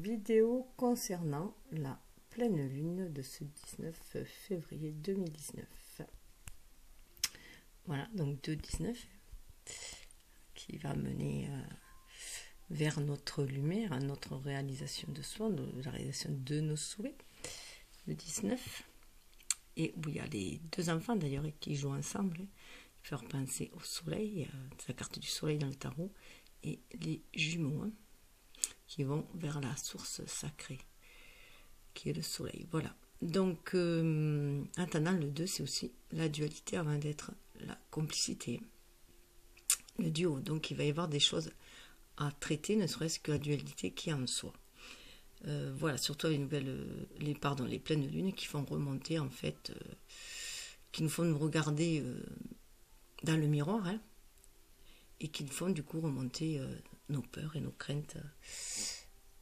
vidéo concernant la pleine lune de ce 19 février 2019. Voilà, donc 2-19 qui va mener vers notre lumière, notre réalisation de soi, la réalisation de nos souhaits, le 19. Et où il y a les deux enfants d'ailleurs qui jouent ensemble, qui font penser au soleil, c'est la carte du soleil dans le tarot, et les jumeaux qui vont vers la source sacrée, qui est le soleil. Voilà. Donc, attendant le 2, c'est aussi la dualité avant d'être la complicité. Le duo, donc il va y avoir des choses à traiter, ne serait-ce que la dualité qui est en soi. Voilà, surtout les les pleines lunes qui font remonter, en fait, qui nous font nous regarder dans le miroir, et qui nous font du coup remonter nos peurs et nos craintes,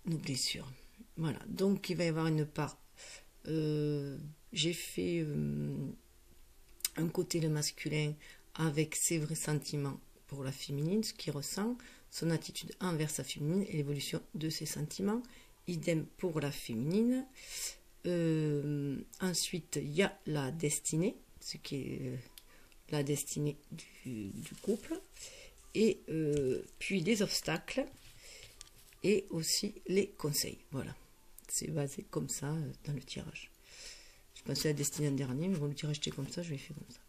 nos blessures. Voilà, donc il va y avoir une part. J'ai fait un côté le masculin avec ses vrais sentiments pour la féminine, ce qu'il ressent, son attitude envers sa féminine et l'évolution de ses sentiments. Idem pour la féminine. Ensuite, il y a la destinée, ce qui est la destinée du couple. Et puis les obstacles et aussi les conseils. Voilà, c'est basé comme ça dans le tirage. Je pensais à la destinée en dernier, mais bon, le tirage était comme ça, je l'ai fait comme ça.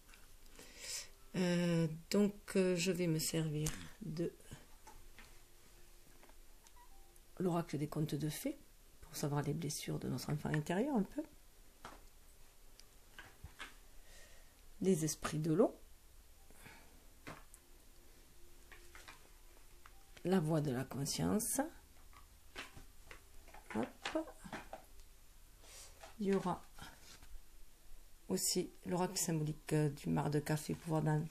Donc je vais me servir de l'oracle des contes de fées pour savoir les blessures de notre enfant intérieur un peu. Les esprits de l'eau. La voix de la conscience. Hop. Il y aura aussi l'oracle symbolique du mar de café pour voir dans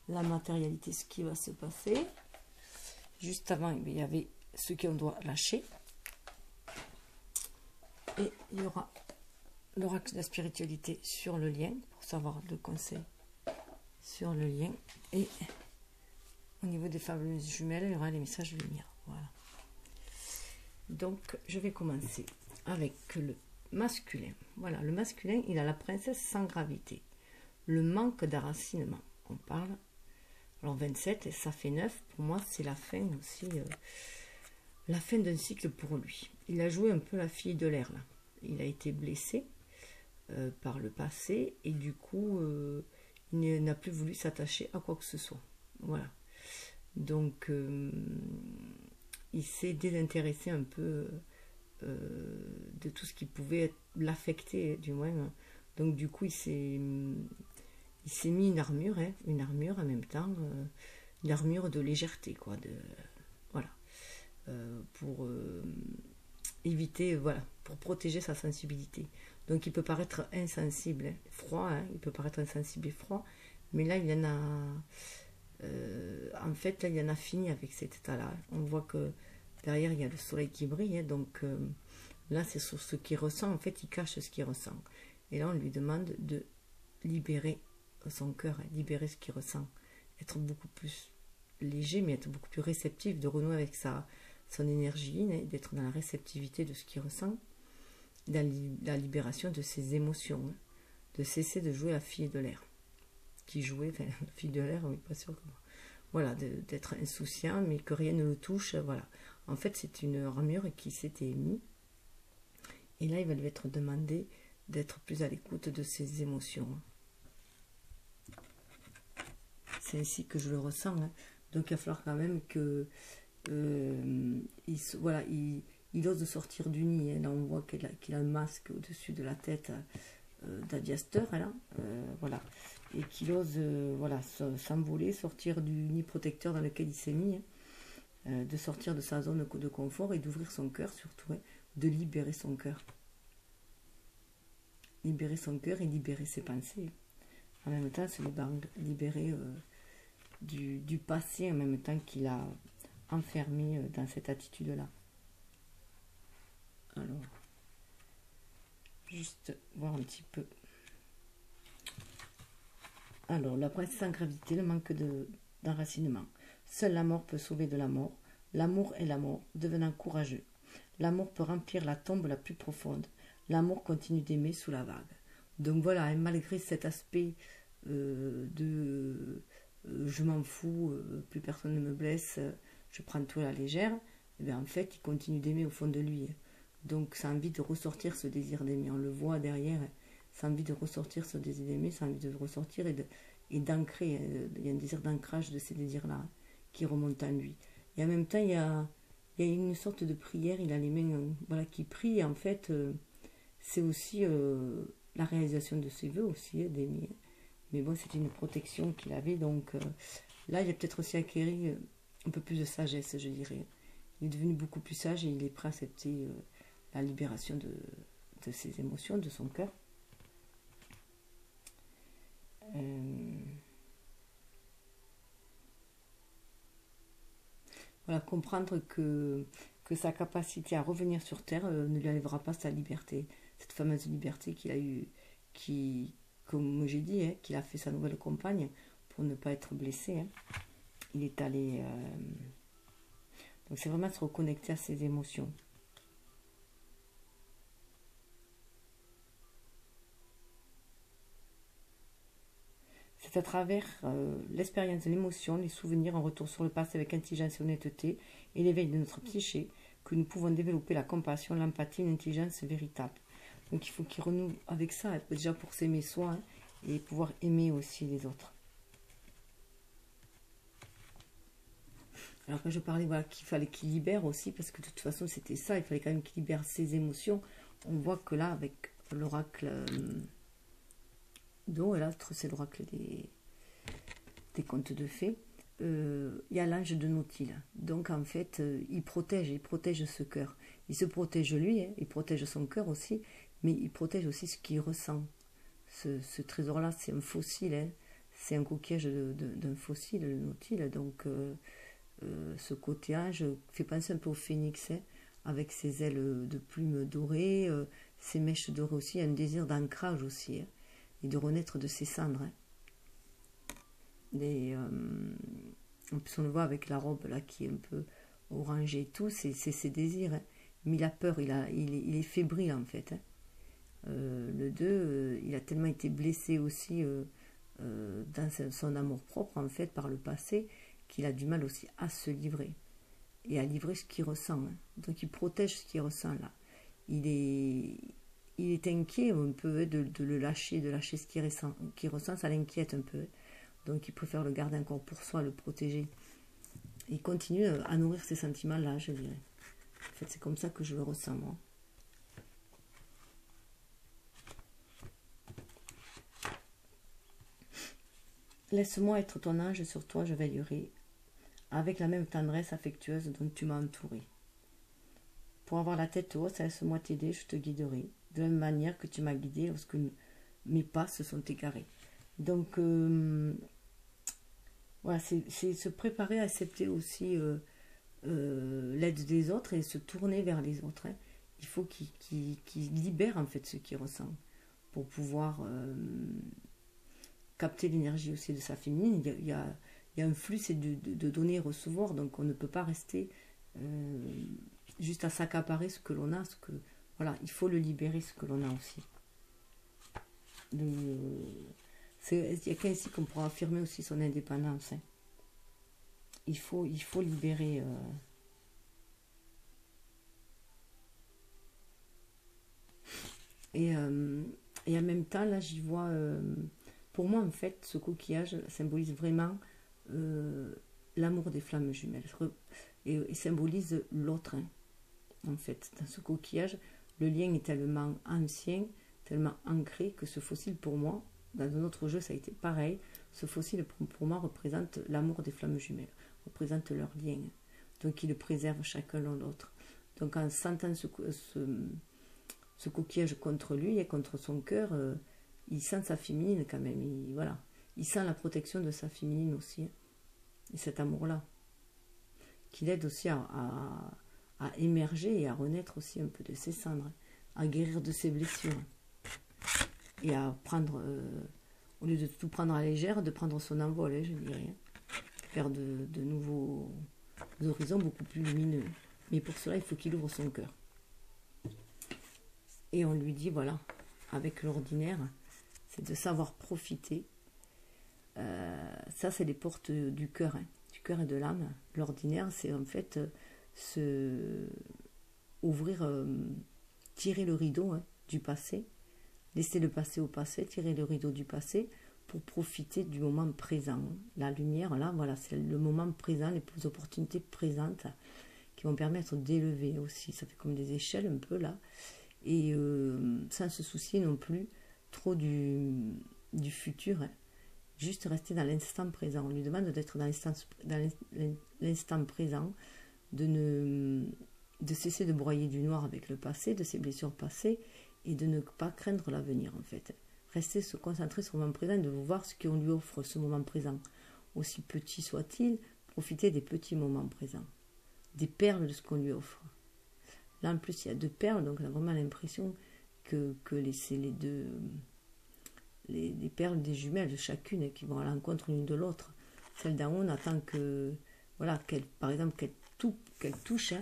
la matérialité ce qui va se passer. Juste avant, il y avait ceux qu'on doit lâcher. Et il y aura l'oracle de la spiritualité sur le lien pour savoir le conseil sur le lien. Et au niveau des fameuses jumelles, il y aura les messages de lumière. Voilà. Donc, je vais commencer avec le masculin. Voilà, le masculin, il a la princesse sans gravité. Le manque d'enracinement. On parle. Alors, 27, et ça fait 9. Pour moi, c'est la fin aussi. La fin d'un cycle pour lui. Il a joué un peu la fille de l'air, là. Il a été blessé par le passé. Et du coup, il n'a plus voulu s'attacher à quoi que ce soit. Voilà. Donc, il s'est désintéressé un peu de tout ce qui pouvait l'affecter, du moins. Donc, du coup, il s'est mis une armure en même temps, une armure de légèreté, quoi. Voilà. Pour éviter, voilà, pour protéger sa sensibilité. Donc, il peut paraître insensible, froid, il peut paraître insensible et froid, mais là, il en a... en fait, là, il en a fini avec cet état-là. On voit que derrière, il y a le soleil qui brille. Donc, là, c'est sur ce qu'il ressent. En fait, il cache ce qu'il ressent. Et là, on lui demande de libérer son cœur, libérer ce qu'il ressent. Être beaucoup plus léger, mais être beaucoup plus réceptif, de renouer avec son énergie, d'être dans la réceptivité de ce qu'il ressent, dans la libération de ses émotions, de cesser de jouer la fille de l'air. Qui jouait, enfin, la fille de l'air, oui, pas sûr que... Voilà, d'être insouciant, mais que rien ne le touche, voilà. En fait, c'est une armure qui s'était mise. Et là, il va lui être demandé d'être plus à l'écoute de ses émotions. C'est ainsi que je le ressens. Donc, il va falloir quand même que... il ose sortir du nid. Là, on voit qu'il a un masque au-dessus de la tête d'aviasteur, voilà. Et qu'il ose s'envoler, sortir du nid protecteur dans lequel il s'est mis, de sortir de sa zone de confort et d'ouvrir son cœur surtout, de libérer son cœur. Libérer son cœur et libérer ses pensées. En même temps, se libérer du passé en même temps qu'il a enfermé dans cette attitude-là. Alors, juste voir un petit peu. Alors, la princesse sans gravité, le manque d'enracinement. Seule la mort peut sauver de la mort. L'amour est la mort, devenant courageux. L'amour peut remplir la tombe la plus profonde. L'amour continue d'aimer sous la vague. Donc voilà, et malgré cet aspect de je m'en fous, plus personne ne me blesse, je prends tout à la légère, et bien en fait, il continue d'aimer au fond de lui. Donc ça a envie de ressortir ce désir d'aimer. On le voit derrière, ça a envie de ressortir ce désir d'aimer, ça a envie de ressortir et d'ancrer. Il y a un désir d'ancrage de ces désirs-là qui remonte en lui. Et en même temps, il y a une sorte de prière, il a les mains voilà, qui prient. Et en fait, c'est aussi la réalisation de ses voeux aussi, d'aimer. Mais bon, c'était une protection qu'il avait. Donc là, il a peut-être aussi acquéri un peu plus de sagesse, je dirais. Il est devenu beaucoup plus sage et il est prêt à accepter la libération de ses émotions, de son cœur. Voilà, comprendre que sa capacité à revenir sur Terre ne lui enlèvera pas sa liberté. Cette fameuse liberté qu'il a eue, qui, comme j'ai dit, qu'il a fait sa nouvelle compagne pour ne pas être blessé. Il est allé... Donc c'est vraiment se reconnecter à ses émotions. C'est à travers l'expérience de l'émotion, les souvenirs, un retour sur le passé avec intelligence et honnêteté et l'éveil de notre psyché que nous pouvons développer la compassion, l'empathie, une intelligence véritable. Donc il faut qu'il renoue avec ça, déjà pour s'aimer soi et pouvoir aimer aussi les autres. Alors que je parlais voilà, qu'il fallait qu'il libère aussi, parce que de toute façon c'était ça, il fallait quand même qu'il libère ses émotions. On voit que là, avec l'oracle d'eau, et là c'est l'oracle des contes de fées, il y a l'ange de Nautile. Donc en fait, il protège ce cœur. Il se protège lui, il protège son cœur aussi, mais il protège aussi ce qu'il ressent. Ce trésor-là, c'est un fossile, c'est un coquillage d'un fossile, le Nautile, donc... ce côté ange fait penser un peu au phénix, avec ses ailes de plumes dorées, ses mèches dorées aussi, un désir d'ancrage aussi, et de renaître de ses cendres. En plus on le voit avec la robe là qui est un peu orangée et tout, c'est ses désirs, mais il a peur, il est fébrile en fait. Le 2, il a tellement été blessé aussi dans son amour propre en fait par le passé, qu'il a du mal aussi à se livrer et à livrer ce qu'il ressent. Donc il protège ce qu'il ressent là. Il est inquiet un peu de le lâcher, de lâcher ce qu'il ressent, ça l'inquiète un peu. Donc il préfère le garder encore pour soi, le protéger. Il continue à nourrir ces sentiments-là, je dirais. En fait, c'est comme ça que je le ressens, moi. Laisse-moi être ton ange, sur toi je veillerai, avec la même tendresse affectueuse dont tu m'as entouré. Pour avoir la tête haute, laisse-moi t'aider, je te guiderai, de la même manière que tu m'as guidé lorsque mes pas se sont égarés. Donc, voilà, c'est se préparer à accepter aussi l'aide des autres et se tourner vers les autres. Il faut qu'il libère en fait ce qu'il ressent pour pouvoir capter l'énergie aussi de sa féminine. Il y a un flux, c'est de donner et recevoir, donc on ne peut pas rester juste à s'accaparer ce que l'on a, voilà, il faut le libérer ce que l'on a aussi. Il n'y a qu'ainsi qu'on pourra affirmer aussi son indépendance. Il faut libérer et en même temps là j'y vois pour moi en fait ce coquillage symbolise vraiment l'amour des flammes jumelles et symbolise l'autre, en fait. Dans ce coquillage, le lien est tellement ancien, tellement ancré que ce fossile pour moi, dans un autre jeu ça a été pareil, ce fossile pour moi représente l'amour des flammes jumelles, représente leur lien, donc ils le préservent chacun l'autre. Donc en sentant ce coquillage contre lui et contre son cœur, il sent sa féminine quand même, il sent la protection de sa féminine aussi, et cet amour-là, qui l'aide aussi à émerger et à renaître aussi un peu de ses cendres, à guérir de ses blessures, et à prendre, au lieu de tout prendre à la légère, de prendre son envol, je dirais, faire de nouveaux horizons beaucoup plus lumineux. Mais pour cela, il faut qu'il ouvre son cœur. Et on lui dit, voilà, avec l'ordinaire, c'est de savoir profiter. Ça, c'est les portes du cœur, hein, du cœur et de l'âme. L'ordinaire, c'est en fait ouvrir, tirer le rideau, hein, du passé, laisser le passé au passé, tirer le rideau du passé pour profiter du moment présent. La lumière, là, voilà, c'est le moment présent, les opportunités présentes qui vont permettre d'élever aussi. Ça fait comme des échelles un peu là. Et sans se soucier non plus trop du futur, hein. Juste rester dans l'instant présent. On lui demande d'être dans l'instant présent, de cesser de broyer du noir avec le passé, de ses blessures passées, et de ne pas craindre l'avenir en fait. Rester se concentrer sur le moment présent, de voir ce qu'on lui offre ce moment présent. Aussi petit soit-il, profiter des petits moments présents, des perles de ce qu'on lui offre. Là en plus il y a 2 perles, donc on a vraiment l'impression que c'est les deux... Les perles des jumelles de chacune qui vont à l'encontre l'une de l'autre. Celle d'en haut, on attend que, voilà, par exemple, qu'elle touche, hein,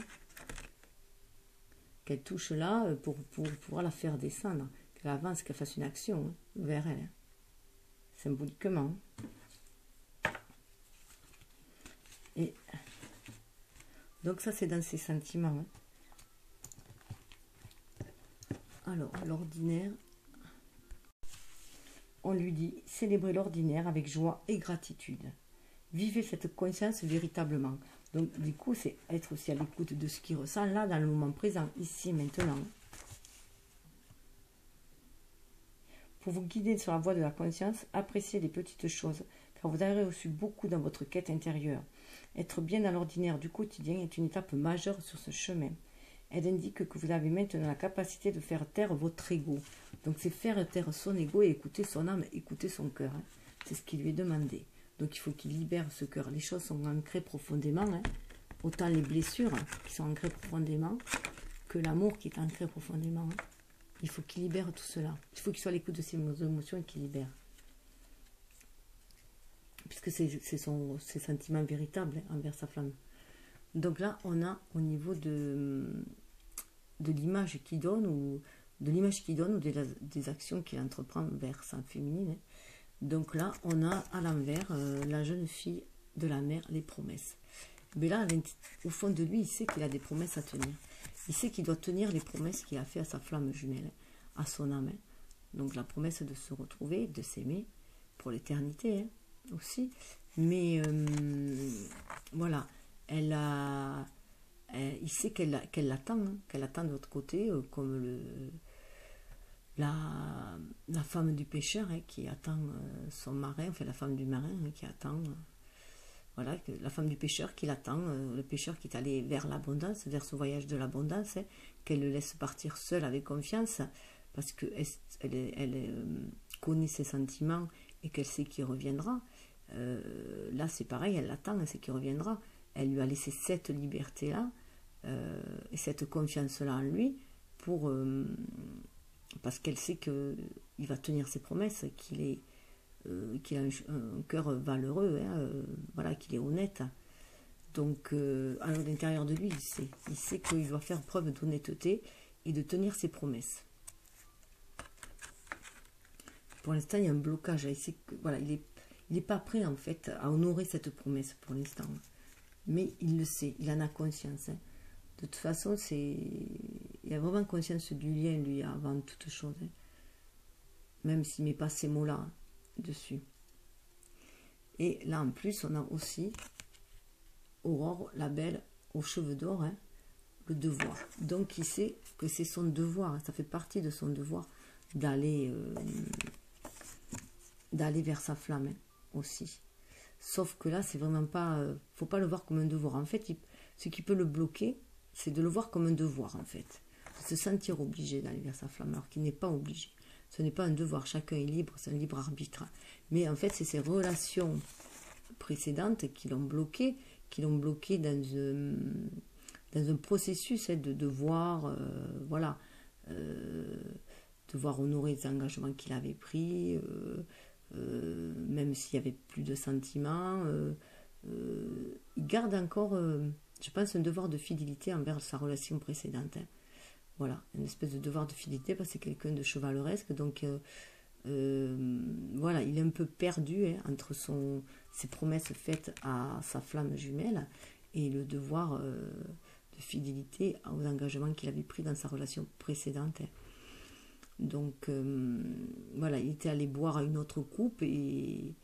qu'elle touche là pour pouvoir la faire descendre, qu'elle avance, qu'elle fasse une action, hein, vers elle, hein, symboliquement. Et donc ça, c'est dans ses sentiments, hein. Alors, l'ordinaire... On lui dit, célébrez l'ordinaire avec joie et gratitude. Vivez cette conscience véritablement. Donc, du coup, c'est être aussi à l'écoute de ce qu'il ressent là, dans le moment présent, ici, maintenant. Pour vous guider sur la voie de la conscience, appréciez les petites choses, car vous avez reçu beaucoup dans votre quête intérieure. Être bien dans l'ordinaire du quotidien est une étape majeure sur ce chemin. Elle indique que vous avez maintenant la capacité de faire taire votre ego. Donc c'est faire taire son ego et écouter son âme, écouter son cœur, hein. C'est ce qui lui est demandé. Donc il faut qu'il libère ce cœur. Les choses sont ancrées profondément, hein. Autant les blessures, hein, qui sont ancrées profondément, que l'amour qui est ancré profondément, hein. Il faut qu'il libère tout cela. Il faut qu'il soit à l'écoute de ses émotions et qu'il libère. Puisque c'est ses sentiments véritables, hein, envers sa flamme. Donc là, on a au niveau de l'image qu'il donne, ou des actions qu'il entreprend vers sa féminine, hein. Donc là, on a à l'envers la jeune fille de la mère, les promesses. Mais là, au fond de lui, il sait qu'il a des promesses à tenir. Il sait qu'il doit tenir les promesses qu'il a fait à sa flamme jumelle, hein, à son âme, hein. Donc la promesse de se retrouver, de s'aimer pour l'éternité, hein, aussi. Mais voilà. Il sait qu'elle l'attend, hein, qu'elle attend de l'autre côté, comme la femme du pêcheur, hein, qui attend son marin, enfin la femme du marin, hein, qui attend, voilà, la femme du pêcheur qui l'attend, le pêcheur qui est allé vers l'abondance, vers ce voyage de l'abondance, hein, qu'elle le laisse partir seule avec confiance, parce qu'elle connaît ses sentiments et qu'elle sait qu'il reviendra. Là c'est pareil, elle l'attend, elle sait qu'il reviendra. Elle lui a laissé cette liberté-là et cette confiance-là en lui parce qu'elle sait qu'il va tenir ses promesses, qu'il a un cœur valeureux, hein, voilà, qu'il est honnête. Donc, à l'intérieur de lui, il sait qu'il doit faire preuve d'honnêteté et de tenir ses promesses. Pour l'instant, il y a un blocage. Il sait que, voilà, il n'est pas prêt en fait à honorer cette promesse pour l'instant. Mais il le sait, il en a conscience, hein. De toute façon, il a vraiment conscience du lien, lui, avant toute chose, hein. Même s'il ne met pas ces mots-là, hein, dessus. Et là, en plus, on a aussi Aurore, la belle, aux cheveux d'or, hein, le devoir. Donc, il sait que c'est son devoir, hein, ça fait partie de son devoir d'aller vers sa flamme, hein, aussi. Sauf que là, c'est vraiment pas... faut pas le voir comme un devoir. En fait, ce qui peut le bloquer, c'est de le voir comme un devoir, en fait. De se sentir obligé d'aller vers sa flamme, alors qu'il n'est pas obligé. Ce n'est pas un devoir. Chacun est libre, c'est un libre arbitre. Mais en fait, c'est ses relations précédentes qui l'ont bloqué dans un processus, hein, de devoir, voilà, devoir honorer les engagements qu'il avait pris, même s'il n'y avait plus de sentiments, il garde encore, je pense, un devoir de fidélité envers sa relation précédente, hein. Voilà, une espèce de devoir de fidélité, parce que c'est quelqu'un de chevaleresque, donc voilà, il est un peu perdu hein, entre ses promesses faites à sa flamme jumelle et le devoir de fidélité aux engagements qu'il avait pris dans sa relation précédente. Hein. Donc voilà, il était allé boire à une autre coupe et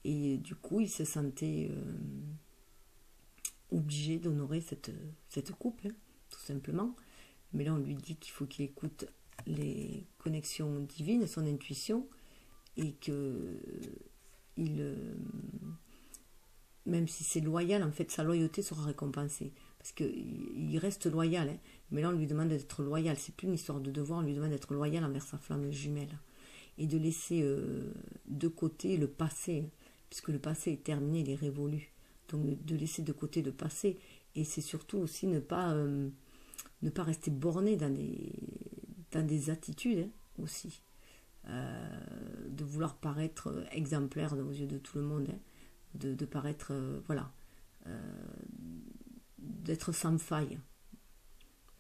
du coup il se sentait obligé d'honorer cette coupe, hein, tout simplement. Mais là on lui dit qu'il faut qu'il écoute les connexions divines, son intuition, et que même si c'est loyal, en fait sa loyauté sera récompensée, parce qu'il reste loyal, hein, mais là on lui demande d'être loyal, c'est plus une histoire de devoir, on lui demande d'être loyal envers sa flamme jumelle, et de laisser de côté le passé, puisque le passé est terminé, il est révolu, donc de laisser de côté le passé, et c'est surtout aussi ne pas rester borné dans des attitudes hein, aussi, de vouloir paraître exemplaire aux yeux de tout le monde, hein, de paraître, voilà, d'être sans faille.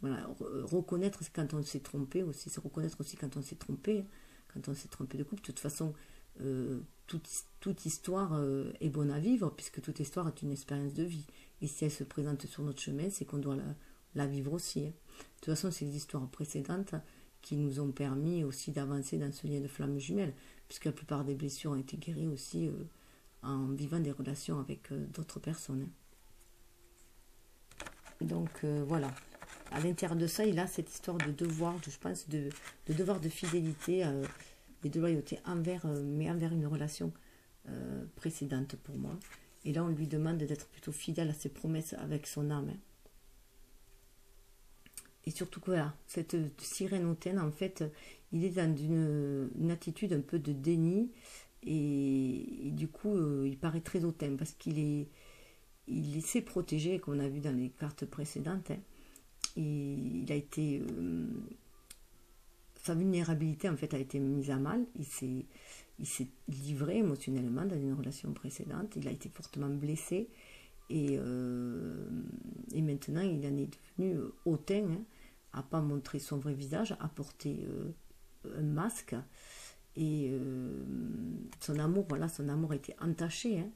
Voilà, reconnaître quand on s'est trompé aussi, c'est reconnaître aussi quand on s'est trompé, hein, quand on s'est trompé de couple. De toute façon, toute histoire est bonne à vivre, puisque toute histoire est une expérience de vie. Et si elle se présente sur notre chemin, c'est qu'on doit la vivre aussi. Hein. De toute façon, c'est les histoires précédentes qui nous ont permis aussi d'avancer dans ce lien de flamme jumelle, puisque la plupart des blessures ont été guéries aussi en vivant des relations avec d'autres personnes. Donc voilà. À l'intérieur de ça, il a cette histoire de devoir, je pense, de devoir de fidélité et de loyauté mais envers une relation précédente pour moi. Et là, on lui demande d'être plutôt fidèle à ses promesses avec son âme. Hein. Et surtout que voilà, cette sirène hautaine, en fait, il est dans une attitude un peu de déni. Et du coup, il paraît très hautain parce il s'est protégé, comme on a vu dans les cartes précédentes. Hein. Il a été... sa vulnérabilité, en fait, a été mise à mal. Il s'est livré émotionnellement dans une relation précédente. Il a été fortement blessé. Et maintenant, il en est devenu hautain, hein, à pas montrer son vrai visage, à porter un masque. Et son amour a été entaché. Hein,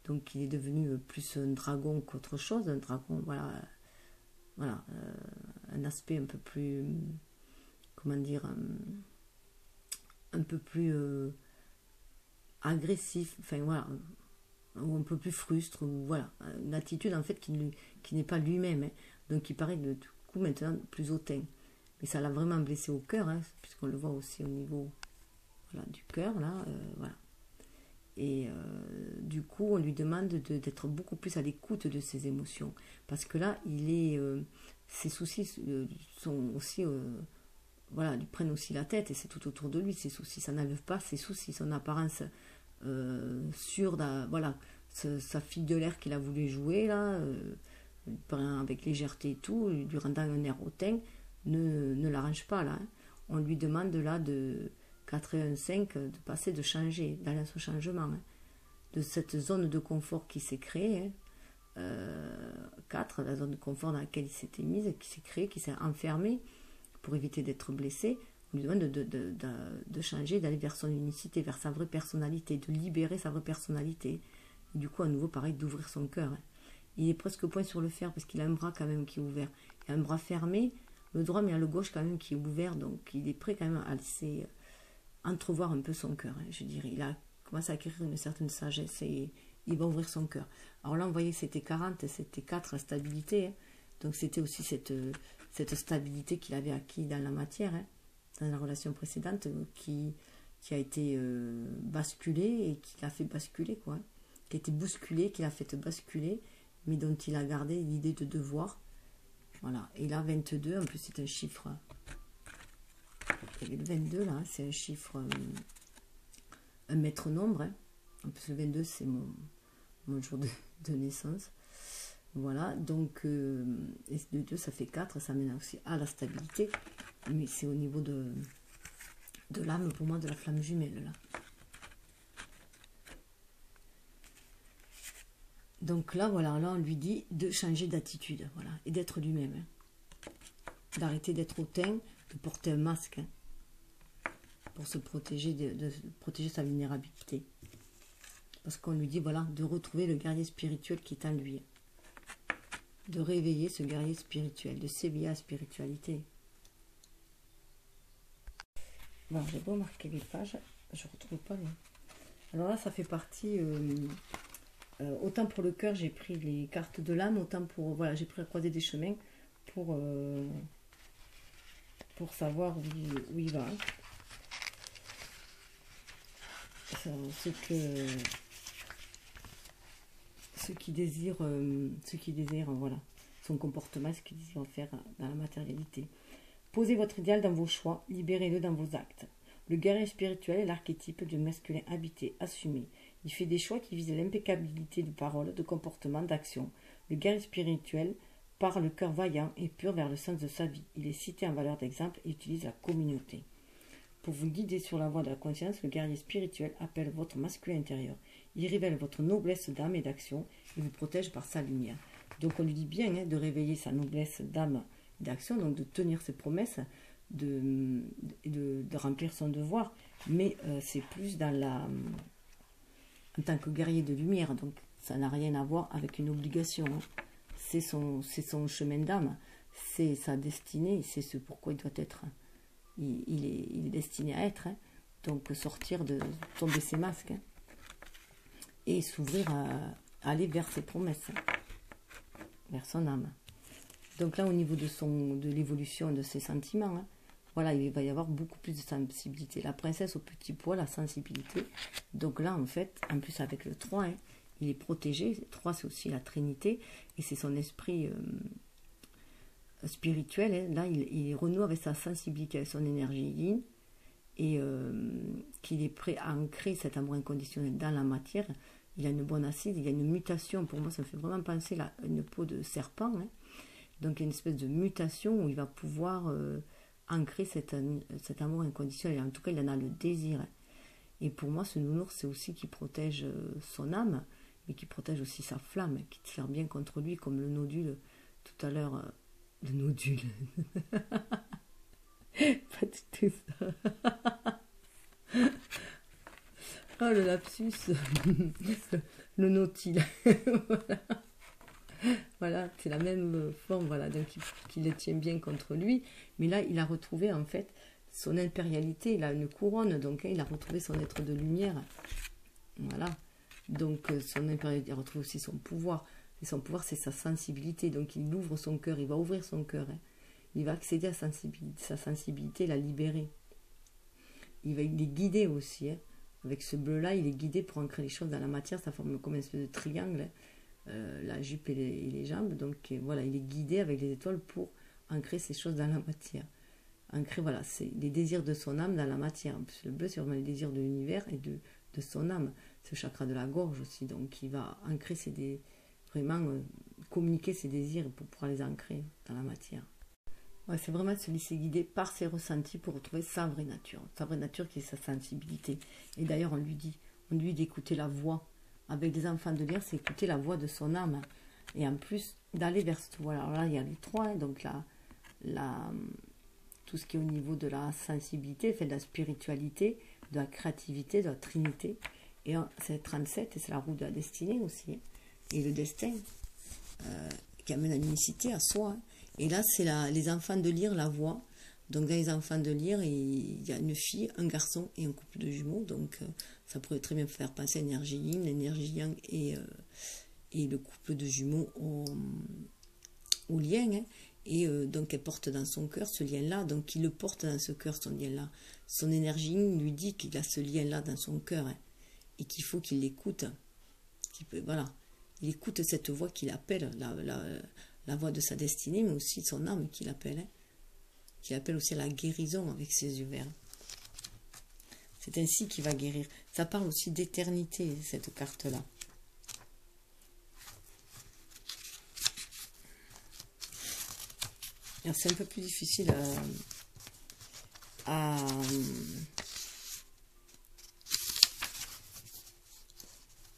donc, il est devenu plus un dragon qu'autre chose. Un dragon, un aspect un peu plus, comment dire, un peu plus agressif. Enfin, voilà, ou un peu plus frustre, ou voilà, une attitude en fait qui n'est pas lui-même, hein. Donc il paraît du coup maintenant plus hautain, mais ça l'a vraiment blessé au cœur, hein, puisqu'on le voit aussi au niveau du cœur là, voilà. Et du coup on lui demande d'être beaucoup plus à l'écoute de ses émotions, parce que là ses soucis sont aussi lui prennent aussi la tête, et c'est tout autour de lui ses soucis, ça n'enlève pas ses soucis, son apparence sa fille de l'air qu'il a voulu jouer là, avec légèreté et tout, lui rendant un air hautain, ne l'arrange pas là. Hein. On lui demande là de 4 et 1, 5 de passer, de changer, d'aller à ce changement, hein, de cette zone de confort qui s'est créée. Hein. 4, la zone de confort dans laquelle il s'était mise, qui s'est créée, qui s'est enfermée pour éviter d'être blessé. On lui demande de changer, d'aller vers son unicité, vers sa vraie personnalité, de libérer sa vraie personnalité. Et du coup, à nouveau, pareil, d'ouvrir son cœur. Hein. Il est presque au point sur le fer, parce qu'il a un bras quand même qui est ouvert. Il a un bras fermé, le droit, mais il a le gauche quand même qui est ouvert, donc il est prêt quand même à laisser entrevoir un peu son cœur. Hein, je dirais, il a commencé à acquérir une certaine sagesse et il va ouvrir son cœur. Alors là, on voyait que c'était 40, c'était 4, la stabilité. Hein. Donc c'était aussi cette stabilité qu'il avait acquis dans la matière, hein, dans la relation précédente, qui a été basculée et qui l'a fait basculer, quoi. Qui a été bousculée, qui l'a fait basculer, mais dont il a gardé l'idée de devoir. Voilà. Et là, 22, en plus, c'est un chiffre. Le 22, là, c'est un chiffre, un maître nombre. Hein. En plus, le 22, c'est mon jour de naissance. Voilà, donc, et de 2, ça fait 4, ça mène aussi à la stabilité, mais c'est au niveau de l'âme, pour moi, de la flamme jumelle, là. Donc là, voilà, là, on lui dit de changer d'attitude, voilà, et d'être lui-même. Hein. d'arrêter d'être hautain, de porter un masque, hein, pour se protéger, de protéger sa vulnérabilité. Parce qu'on lui dit, voilà, de retrouver le guerrier spirituel qui est en lui. De réveiller ce guerrier spirituel, de s'éveiller à la spiritualité. Bon, j'ai beau marquer les pages, je ne retrouve pas les... Alors là, ça fait partie... autant pour le cœur, j'ai pris les cartes de l'âme, autant pour... Voilà, j'ai pris la croisée des chemins pour savoir où il va. Ceux qui désirent, voilà, son comportement, ce qu'ils désirent faire dans la matérialité. Posez votre idéal dans vos choix, libérez-le dans vos actes. Le guerrier spirituel est l'archétype du masculin habité, assumé. Il fait des choix qui visent l'impeccabilité de parole, de comportement, d'action. Le guerrier spirituel part le cœur vaillant et pur vers le sens de sa vie. Il est cité en valeur d'exemple et utilise la communauté. Pour vous guider sur la voie de la conscience, le guerrier spirituel appelle votre masculin intérieur. Il révèle votre noblesse d'âme et d'action et vous protège par sa lumière. Donc on lui dit bien, hein, de réveiller sa noblesse d'âme et d'action, donc de tenir ses promesses, de remplir son devoir, mais c'est plus dans en tant que guerrier de lumière, donc ça n'a rien à voir avec une obligation. Hein. C'est son chemin d'âme, c'est sa destinée, c'est ce pourquoi il doit être. Il est destiné à être, hein. Donc sortir tomber ses masques, hein, et s'ouvrir à aller vers ses promesses, hein, vers son âme. Donc là, au niveau de l'évolution de ses sentiments, hein, voilà, il va y avoir beaucoup plus de sensibilité. La princesse au petit pois, la sensibilité. Donc là, en fait, en plus avec le 3, hein, il est protégé. Le 3, c'est aussi la Trinité, et c'est son esprit spirituel. Hein. Là, il renoue avec sa sensibilité, avec son énergie yin, et qu'il est prêt à ancrer cet amour inconditionnel dans la matière. Il a une bonne assise, il y a une mutation. Pour moi, ça me fait vraiment penser à une peau de serpent. Hein. Donc, il y a une espèce de mutation où il va pouvoir ancrer cet amour inconditionnel. En tout cas, il en a le désir. Hein. Et pour moi, ce nounours, c'est aussi qui protège son âme, mais qui protège aussi sa flamme, qui tire bien contre lui, comme le nodule tout à l'heure. Le nodule. Pas du tout ça. Oh, le lapsus. Le nautile. Voilà. Voilà, c'est la même forme, voilà, donc qui le tient bien contre lui. Mais là, il a retrouvé en fait son impérialité, il a une couronne, donc hein, il a retrouvé son être de lumière. Voilà, donc son impérialité, il retrouve aussi son pouvoir. Et son pouvoir, c'est sa sensibilité, donc il ouvre son cœur, il va ouvrir son cœur. Hein. Il va accéder à sa sensibilité, la libérer. Il est guidé aussi, hein. Avec ce bleu-là, il est guidé pour ancrer les choses dans la matière, ça forme comme une espèce de triangle. Hein. La jupe et les jambes, donc voilà, il est guidé avec les étoiles pour ancrer ces choses dans la matière. Ancrer, voilà, c'est les désirs de son âme dans la matière. Le bleu, c'est vraiment les désirs de l'univers et de son âme. C'est le chakra de la gorge aussi, donc il va ancrer vraiment communiquer ses désirs pour pouvoir les ancrer dans la matière. Ouais, c'est vraiment se laisser guider par ses ressentis pour retrouver sa vraie nature qui est sa sensibilité. Et d'ailleurs, on lui dit d'écouter la voix. Avec des enfants de lire, c'est écouter la voix de son âme. Et en plus, d'aller vers ce voilà. Alors là, il y a les 3, hein, donc tout ce qui est au niveau de la sensibilité, fait de la spiritualité, de la créativité, de la trinité. Et c'est 37, et c'est la roue de la destinée aussi. Hein, et le destin, qui amène à l'unicité, à soi. Hein. Et là, c'est les enfants de lire, la voix. Donc, dans les enfants de lire, il y a une fille, un garçon et un couple de jumeaux. Donc, ça pourrait très bien faire penser à l'énergie yin, l'énergie yang et le couple de jumeaux au lien. Hein. Et donc, elle porte dans son cœur ce lien-là. Donc, il le porte dans ce cœur, son lien-là. Son énergie yin lui dit qu'il a ce lien-là dans son cœur. Hein, et qu'il faut qu'il l'écoute. Voilà. Il écoute cette voix qu'il appelle, la voix de sa destinée, mais aussi son âme qu'il appelle. Hein. Qui appelle aussi à la guérison avec ses yeux verts. C'est ainsi qu'il va guérir. Ça parle aussi d'éternité, cette carte-là. C'est un peu plus difficile à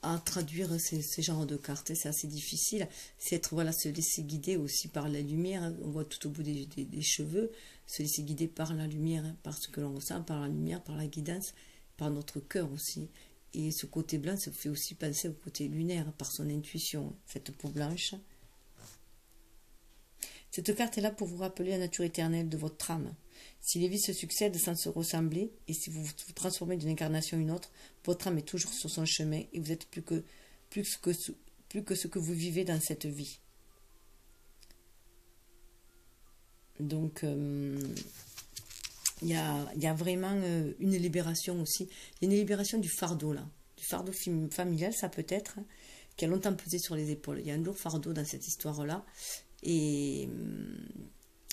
à traduire ces genres de cartes. C'est assez difficile. C'est être, voilà, se laisser guider aussi par la lumière. On voit tout au bout des cheveux, se laisser guider par la lumière, par ce que l'on ressent, par la lumière, par la guidance, par notre cœur aussi. Et ce côté blanc se fait aussi penser au côté lunaire, par son intuition, cette peau blanche. Cette carte est là pour vous rappeler la nature éternelle de votre âme. Si les vies se succèdent sans se ressembler, et si vous vous transformez d'une incarnation à une autre, votre âme est toujours sur son chemin et vous êtes plus que ce que vous vivez dans cette vie. Donc, il y a vraiment une libération aussi. Il y a une libération du fardeau, là. Du fardeau familial, ça peut être, hein, qui a longtemps pesé sur les épaules. Il y a un lourd fardeau dans cette histoire-là. Et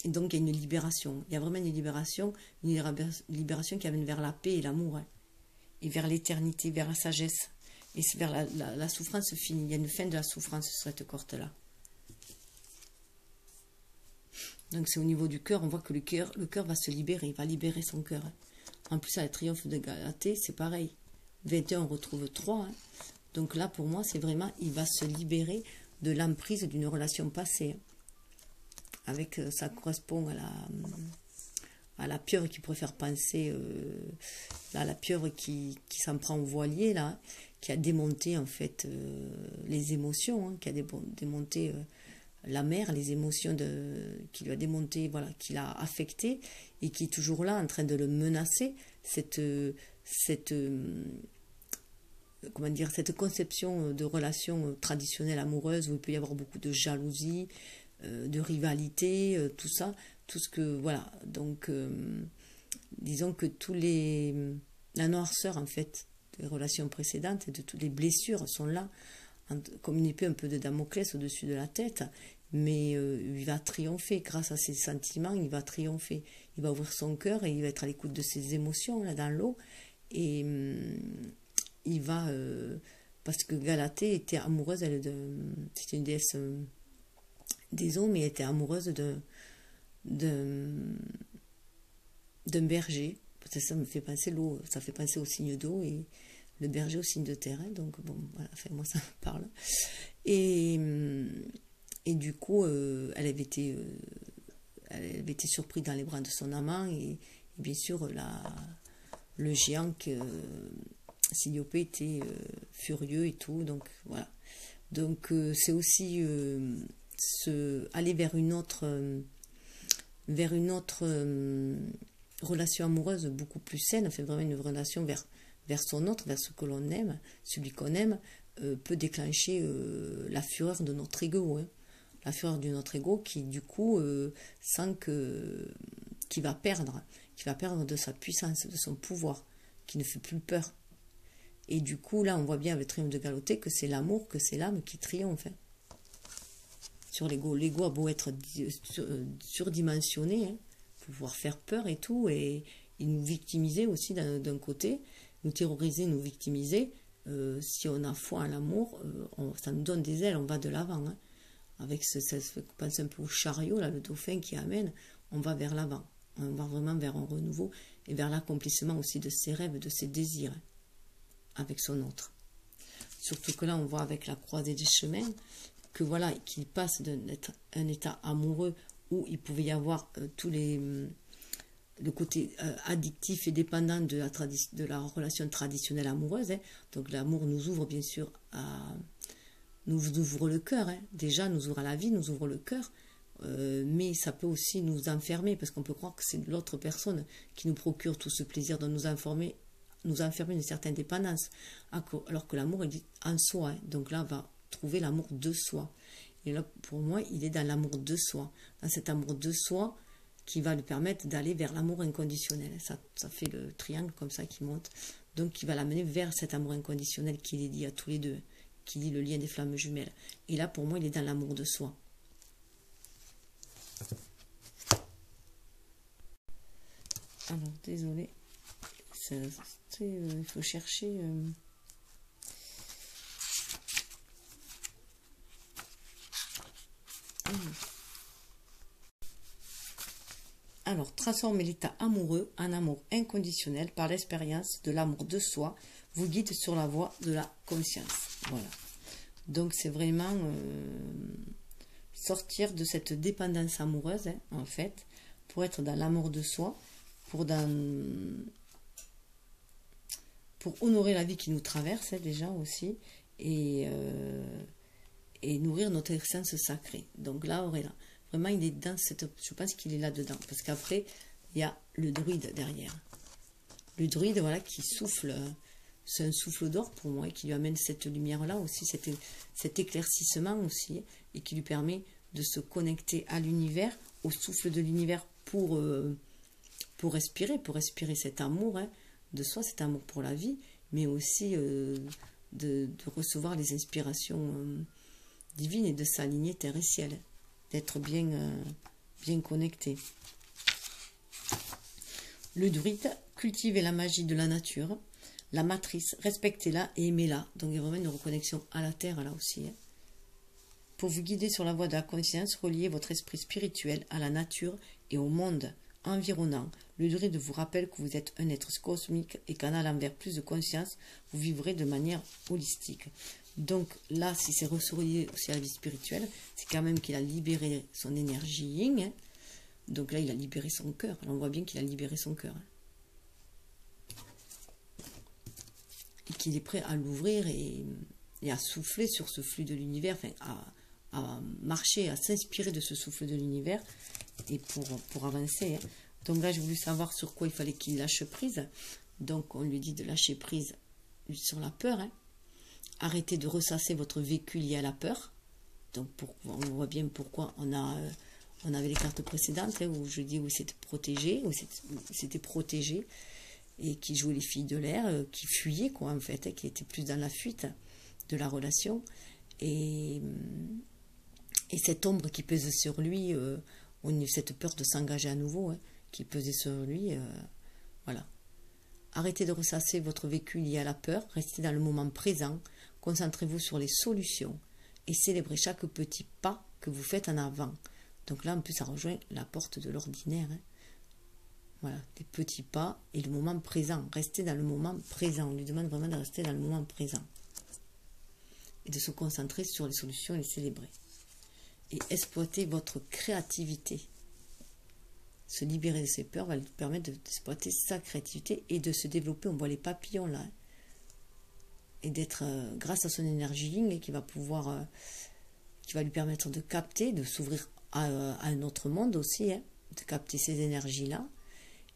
donc, il y a une libération. Il y a vraiment une libération qui amène vers la paix et l'amour, hein, et vers l'éternité, vers la sagesse, et vers la souffrance finie. Il y a une fin de la souffrance sur cette corde-là. Donc, c'est au niveau du cœur. On voit que le cœur va se libérer. Il va libérer son cœur, hein. En plus, à la triomphe de Galatée, c'est pareil. 21, on retrouve 3. Hein. Donc là, pour moi, c'est vraiment, il va se libérer de l'emprise d'une relation passée, hein. Avec, ça correspond à la pieuvre qui pourrait faire penser à la pieuvre qui s'en prend au voilier, là, qui a démonté en fait les émotions, hein, qui a démonté la mer, les émotions qui lui a démonté, voilà, qui l'a affecté et qui est toujours là en train de le menacer, cette conception de relation traditionnelle amoureuse où il peut y avoir beaucoup de jalousie, de rivalité, tout ça, tout ce que, voilà, donc disons que la noirceur en fait des relations précédentes et de toutes les blessures sont là, comme une épée un peu de Damoclès au-dessus de la tête, mais il va triompher grâce à ses sentiments, il va triompher, il va ouvrir son cœur et il va être à l'écoute de ses émotions là dans l'eau, et il va parce que Galatée était amoureuse, c'était une déesse des eaux, mais elle était amoureuse d'un berger. Ça me fait penser l'eau, ça fait penser au signe d'eau et le berger au signe de terre. Donc bon, voilà, enfin, moi ça me parle. Et du coup, elle avait été surprise dans les bras de son amant et bien sûr le géant Siniopé était furieux et tout. Donc voilà. Donc c'est aussi aller vers une autre relation amoureuse beaucoup plus saine, enfin vraiment une relation vers son autre, vers ce que l'on aime, celui qu'on aime, peut déclencher la fureur de notre ego, hein. La fureur de notre ego qui du coup sent qu'il va perdre de sa puissance, de son pouvoir, qui ne fait plus peur. Et du coup là on voit bien avec le triomphe de Galatée que c'est l'amour, que c'est l'âme qui triomphe, hein, sur l'ego. L'ego a beau être surdimensionné, hein, pouvoir faire peur et tout, et nous victimiser aussi d'un côté, nous terroriser, nous victimiser. Si on a foi en l'amour, ça nous donne des ailes, on va de l'avant, hein. Avec pense un peu au chariot, là, le dauphin qui amène, on va vers l'avant. On va vraiment vers un renouveau et vers l'accomplissement aussi de ses rêves, de ses désirs, hein, avec son autre. Surtout que là, on voit avec la croisée des chemins que voilà, qu'il passe d'être un état amoureux où il pouvait y avoir le côté addictif et dépendant de la relation traditionnelle amoureuse, hein. Donc l'amour nous ouvre bien sûr nous ouvre le cœur, hein. Déjà nous ouvre à la vie, nous ouvre le cœur, mais ça peut aussi nous enfermer parce qu'on peut croire que c'est l'autre personne qui nous procure tout ce plaisir de nous enfermer une certaine dépendance, alors que l'amour il est en soi, hein. Donc là on va trouver l'amour de soi. Et là, pour moi, il est dans l'amour de soi. Dans cet amour de soi qui va lui permettre d'aller vers l'amour inconditionnel. Ça fait le triangle comme ça qui monte. Donc, qui va l'amener vers cet amour inconditionnel qui les lie à tous les deux, qui lie le lien des flammes jumelles. Et là, pour moi, il est dans l'amour de soi. Alors, désolé. Il faut chercher... Alors, transformer l'état amoureux en amour inconditionnel par l'expérience de l'amour de soi vous guide sur la voie de la conscience. Voilà. Donc c'est vraiment sortir de cette dépendance amoureuse, hein, en fait, pour être dans l'amour de soi, pour honorer la vie qui nous traverse, hein, déjà aussi, et nourrir notre essence sacrée. Donc là, Auréla, vraiment, il est dans cette... Je pense qu'il est là-dedans, parce qu'après, il y a le druide derrière. Le druide, voilà, qui souffle... C'est un souffle d'or pour moi, et qui lui amène cette lumière-là aussi, cet éclaircissement aussi, et qui lui permet de se connecter à l'univers, au souffle de l'univers pour respirer cet amour, hein, de soi, cet amour pour la vie, mais aussi de recevoir les inspirations divines et de s'aligner terre et ciel, d'être bien connecté. Le druide, cultivez la magie de la nature, la matrice, respectez-la et aimez-la. Donc il y a vraiment une reconnexion à la terre là aussi. Hein. Pour vous guider sur la voie de la conscience, reliez votre esprit spirituel à la nature et au monde environnant. Le druide vous rappelle que vous êtes un être cosmique et qu'en allant vers plus de conscience, vous vivrez de manière holistique. Donc là, si c'est relié aussi à la vie spirituelle, c'est quand même qu'il a libéré son énergie yin. Hein. Donc là, il a libéré son cœur. Alors, on voit bien qu'il a libéré son cœur. Hein. Et qu'il est prêt à l'ouvrir et à souffler sur ce flux de l'univers, enfin à marcher, à s'inspirer de ce souffle de l'univers et pour avancer. Hein. Donc là, j'ai voulu savoir sur quoi il fallait qu'il lâche prise. Donc on lui dit de lâcher prise sur la peur. Hein. Arrêtez de ressasser votre vécu lié à la peur. Donc on voit bien pourquoi on avait les cartes précédentes, hein, où je dis où il s'était protégé, et qui jouait les filles de l'air, qui fuyait quoi en fait, hein, qui était plus dans la fuite de la relation, et cette ombre qui pesait sur lui, cette peur de s'engager à nouveau, hein, qui pesait sur lui, voilà. Arrêtez de ressasser votre vécu lié à la peur, restez dans le moment présent, concentrez-vous sur les solutions et célébrez chaque petit pas que vous faites en avant. Donc là, en plus, ça rejoint la porte de l'ordinaire. Hein. Voilà, des petits pas et le moment présent. Restez dans le moment présent. On lui demande vraiment de rester dans le moment présent. Et de se concentrer sur les solutions et les célébrer. Et exploiter votre créativité. Se libérer de ses peurs va lui permettre d'exploiter sa créativité et de se développer. On voit les papillons là. Hein. Et d'être, grâce à son énergie yin, qui va pouvoir, qui va lui permettre de capter, de s'ouvrir à un autre monde aussi, hein, de capter ces énergies-là,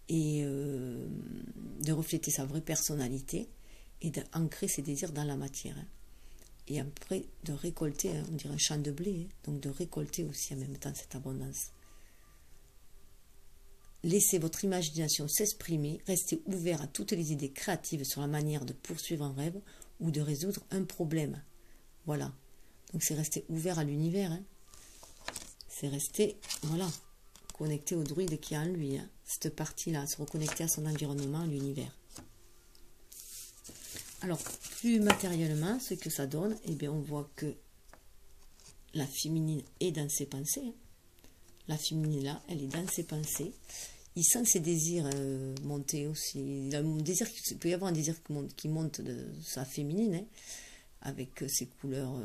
et de refléter sa vraie personnalité, et d'ancrer ses désirs dans la matière. Hein. Et après, de récolter, hein, on dirait un champ de blé, hein, donc de récolter aussi en même temps cette abondance. Laissez votre imagination s'exprimer, restez ouvert à toutes les idées créatives sur la manière de poursuivre un rêve ou de résoudre un problème. Voilà. Donc c'est rester ouvert à l'univers. Hein. C'est rester, voilà, connecté au druide qui est en lui. Hein. Cette partie-là, se reconnecter à son environnement, à l'univers. Alors, plus matériellement, ce que ça donne, eh bien, on voit que la féminine est dans ses pensées. Hein. La féminine, là, elle est dans ses pensées. Il sent ses désirs monter aussi. Il peut y avoir un désir qui monte de sa féminine, hein, avec ses couleurs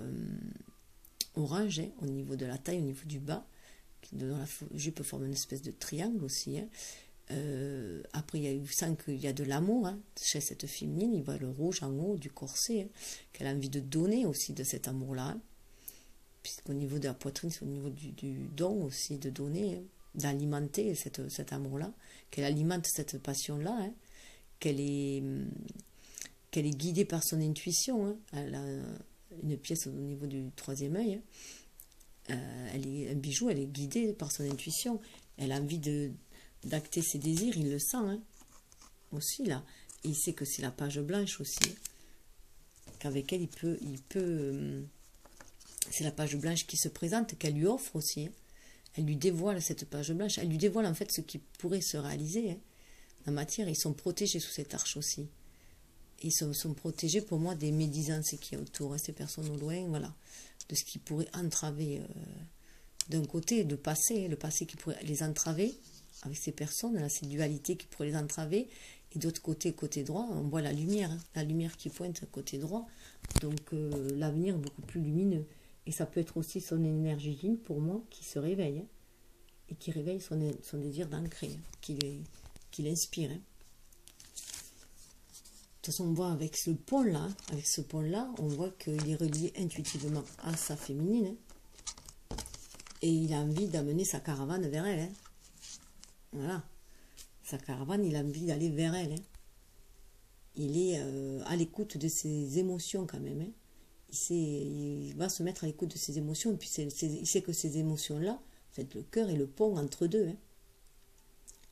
orange, hein, au niveau de la taille, au niveau du bas. Dans la jupe forme une espèce de triangle aussi. Hein. Après, il sent qu'il y a de l'amour hein, chez cette féminine. Il voit le rouge en haut du corset, hein, qu'elle a envie de donner aussi de cet amour-là. Hein, puisqu'au niveau de la poitrine, c'est au niveau du don aussi de donner. Hein, d'alimenter cet amour-là, qu'elle alimente cette passion-là, hein, qu'elle est guidée par son intuition. Hein. Elle a une pièce au niveau du 3e œil. Hein. Elle est un bijou, elle est guidée par son intuition. Elle a envie d'acter ses désirs, il le sent. Hein, aussi, là. Et il sait que c'est la page blanche aussi. Hein, qu'avec elle, c'est la page blanche qui se présente, qu'elle lui offre aussi. Hein. Elle lui dévoile cette page blanche. Elle lui dévoile en fait ce qui pourrait se réaliser. Hein. La matière, ils sont protégés sous cette arche aussi. Ils sont protégés pour moi des médisances qui est autour. Hein, ces personnes au loin, voilà. De ce qui pourrait entraver d'un côté le passé qui pourrait les entraver avec ces personnes, là, ces dualités qui pourraient les entraver. Et d'autre côté, côté droit, on voit la lumière qui pointe à côté droit. Donc l'avenir est beaucoup plus lumineux. Et ça peut être aussi son énergie yin, pour moi, qui se réveille. Hein, et qui réveille son désir d'ancrer, hein, qui l'inspire. Hein. De toute façon, on voit avec ce pont-là, on voit qu'il est relié intuitivement à sa féminine. Hein, et il a envie d'amener sa caravane vers elle. Hein. Voilà. Sa caravane, il a envie d'aller vers elle. Hein. Il est à l'écoute de ses émotions quand même. Hein. Il va se mettre à l'écoute de ses émotions. Et puis il sait que ces émotions-là, en fait, le cœur est le pont entre deux. Hein.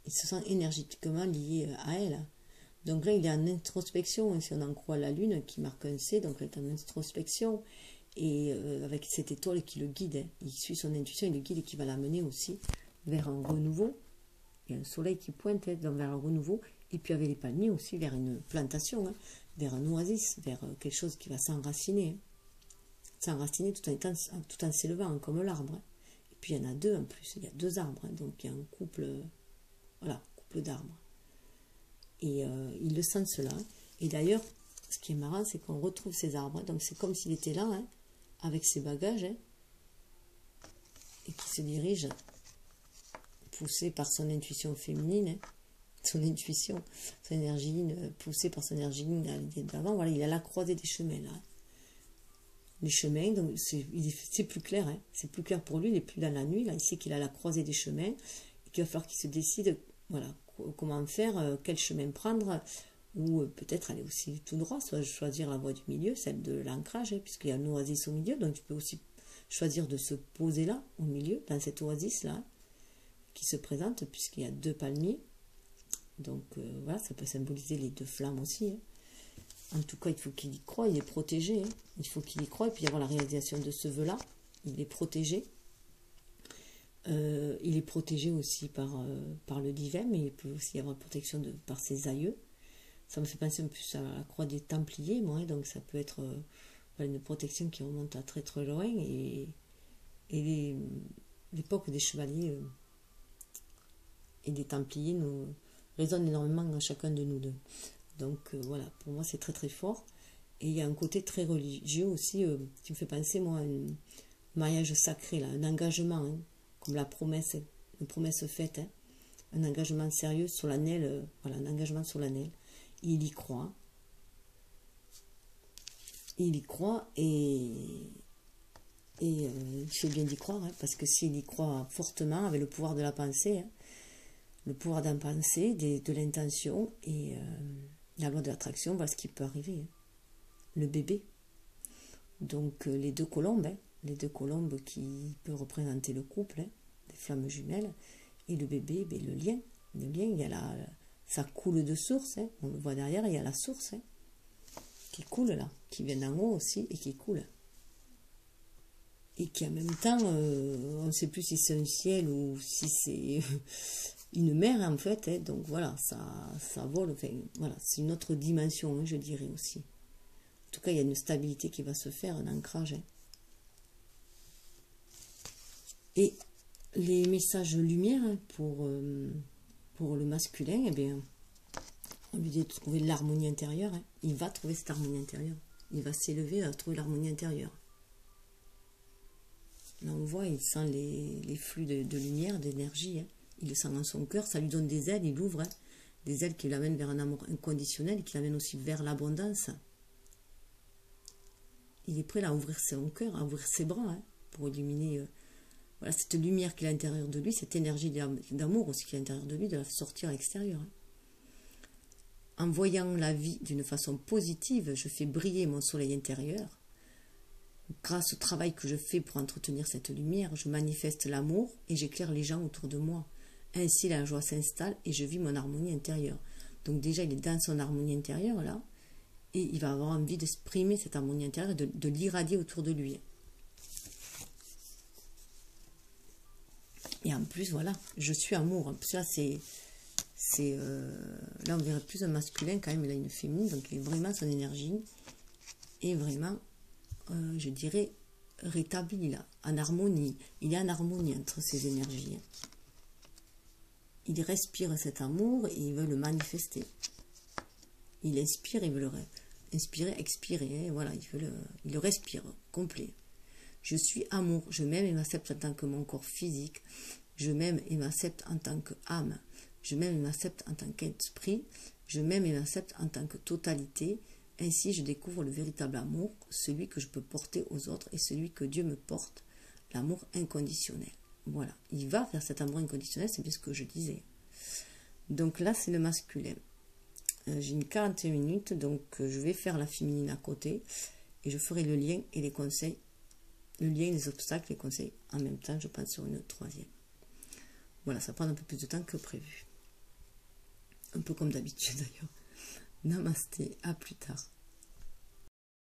Il se sent énergétiquement lié à elle. Hein. Donc là, il est en introspection. Hein, si on en croit la lune qui marque un C, donc il est en introspection. Et avec cette étoile qui le guide. Hein. Il suit son intuition, il le guide et qui va l'amener aussi vers un renouveau. Il y a un soleil qui pointe vers un renouveau, et puis avec les palmiers aussi vers une plantation, hein, vers un oasis, vers quelque chose qui va s'enraciner. Hein. S'enraciner tout en s'élevant, hein, comme l'arbre. Hein. Et puis il y en a deux en plus, il y a deux arbres, hein, donc il y a un couple, voilà, couple d'arbres. Et il le sent cela. Hein. Et d'ailleurs, ce qui est marrant, c'est qu'on retrouve ces arbres. Hein, donc c'est comme s'il était là, hein, avec ses bagages, hein, et qui se dirige, poussé par son intuition féminine, hein, son intuition, son énergie, poussé par son énergie d'avant. Voilà, il est à la croisée des chemins là. Les chemins, donc c'est plus clair, hein, c'est plus clair pour lui, il n'est plus dans la nuit, là, il sait qu'il est à la croisée des chemins, et qu'il va falloir qu'il se décide, voilà, comment faire, quel chemin prendre, ou peut-être aller aussi tout droit, soit choisir la voie du milieu, celle de l'ancrage, hein, puisqu'il y a un oasis au milieu, donc tu peux aussi choisir de se poser là, au milieu, dans cet oasis là, qui se présente, puisqu'il y a deux palmiers. Donc voilà, ça peut symboliser les deux flammes aussi. Hein. En tout cas, il faut qu'il y croie, il est protégé. Hein. Il faut qu'il y croie, et puis avoir la réalisation de ce vœu-là. Il est protégé. Il est protégé aussi par le divin, mais il peut aussi y avoir protection par ses aïeux. Ça me fait penser un peu à la croix des Templiers, moi, donc ça peut être une protection qui remonte à très très loin, et l'époque des chevaliers et des Templiers nous résonne énormément dans chacun de nous deux. Donc voilà, pour moi c'est très très fort. Et il y a un côté très religieux aussi qui me fait penser, moi, à un mariage sacré, là, un engagement, hein, comme la promesse, une promesse faite, hein, un engagement sérieux, solennel, voilà, un engagement solennel. Il y croit. Il y croit et il fait bien d'y croire, hein, parce que s'il y croit fortement, avec le pouvoir de la pensée, hein, le pouvoir d'un pensée, de l'intention et la loi de l'attraction, voilà ce qui peut arriver. Hein. Le bébé. Donc les deux colombes, hein, qui peuvent représenter le couple, hein, des flammes jumelles, et le bébé, ben, le lien, il y a ça coule de source, hein, on le voit derrière, il y a la source, hein, qui coule là, qui vient d'en haut aussi et qui coule. Et qui en même temps, on ne sait plus si c'est un ciel ou si c'est une mer en fait, hein, donc voilà, ça vole, enfin, voilà, c'est une autre dimension, hein, je dirais aussi. En tout cas, il y a une stabilité qui va se faire, un ancrage. Hein. Et les messages lumière, hein, pour le masculin, eh bien, on lui dit de trouver l'harmonie intérieure. Hein. Il va trouver cette harmonie intérieure. Il va s'élever à trouver l'harmonie intérieure. Là, on voit, il sent les flux de lumière, d'énergie. Hein. Il le sent dans son cœur, ça lui donne des ailes, il ouvre. Hein. Des ailes qui l'amènent vers un amour inconditionnel, qui l'amènent aussi vers l'abondance. Il est prêt là, à ouvrir son cœur, à ouvrir ses bras, hein, pour illuminer voilà, cette lumière qui est à l'intérieur de lui, cette énergie d'amour aussi qui est à l'intérieur de lui, de la sortir à l'extérieur. Hein. En voyant la vie d'une façon positive, je fais briller mon soleil intérieur. Grâce au travail que je fais pour entretenir cette lumière, je manifeste l'amour et j'éclaire les gens autour de moi. Ainsi, la joie s'installe et je vis mon harmonie intérieure. Donc déjà, il est dans son harmonie intérieure, là, et il va avoir envie d'exprimer cette harmonie intérieure et de l'irradier autour de lui. Et en plus, voilà, je suis amour. Ça, là, on verrait plus un masculin quand même, il a une féminine, donc il est vraiment son énergie est vraiment, je dirais, rétabli là, en harmonie. Il est en harmonie entre ces énergies. Il respire cet amour et il veut le manifester. Il inspire, il veut le inspirer, expirer, hein, voilà, il le respire, complet. Je suis amour, je m'aime et m'accepte en tant que mon corps physique, je m'aime et m'accepte en tant qu'âme, je m'aime et m'accepte en tant qu'esprit, je m'aime et m'accepte en tant que totalité. Ainsi, je découvre le véritable amour, celui que je peux porter aux autres et celui que Dieu me porte, l'amour inconditionnel. Voilà, il va vers cet amour inconditionnel, c'est bien ce que je disais. Donc là, c'est le masculin. J'ai une 41 minutes, donc je vais faire la féminine à côté et je ferai le lien et les conseils, le lien, les obstacles, les conseils en même temps, je pense sur une troisième. Voilà, ça prend un peu plus de temps que prévu. Un peu comme d'habitude d'ailleurs. Namasté, à plus tard.